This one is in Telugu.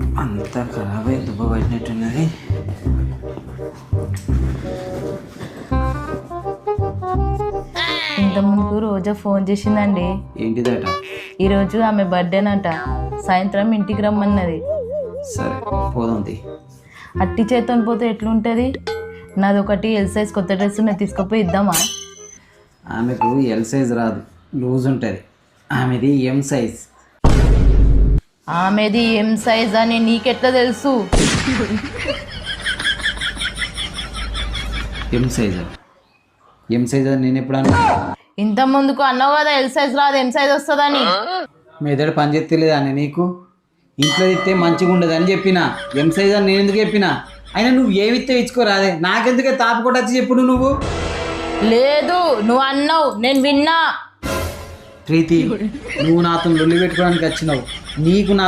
అంతా ఖరాబ్ అయి దుబ్బ పట్టినట్టున్నది. ఇంతకుముందు రోజా ఫోన్ చేసిందండి. ఏంటిదట? ఈరోజు ఆమె బర్త్డేనంట, సాయంత్రం ఇంటికి రమ్మన్నది. సరే పోదాంది. అట్టి చేతని పోతే ఎట్లుంటుంది? నాది ఒకటి ఎల్ సైజ్ కొత్త డ్రెస్ నేను తీసుకుపోయి ఇద్దామా? ఆమెకు ఎల్ సైజ్ రాదు, లూజ్ ఉంటుంది. ఆమెది ఎం సైజ్. ఆమెది ఎం సైజ్ అని నీకెట్లా తెలుసు? ఎం సైజ్ ఎం సైజ్ అని నేను ఎప్పుడు అన్నా? ఇంత ముందుకు అన్నావు కదా ఎల్ సైజ్ రాదు ఎం సైజ్ వస్తుందని. మెదడు పని చేస్తలేదా అని నీకు? ఇంట్లో ఇస్తే మంచిగా ఉండదు అని చెప్పిన. ఎం సైజ్ అని నేను ఎందుకు చెప్పినా? అయినా నువ్వు ఏమిస్తే ఇచ్చుకోరాదే, నాకెందుకే తాపకొట్టి వచ్చి చెప్పుడు నువ్వు. లేదు నువ్వు అన్నావు, నేను విన్నా. ప్రీతి, నువ్వు నాతో లొల్లి పెట్టుకోవడానికి వచ్చినావు. నీకు నా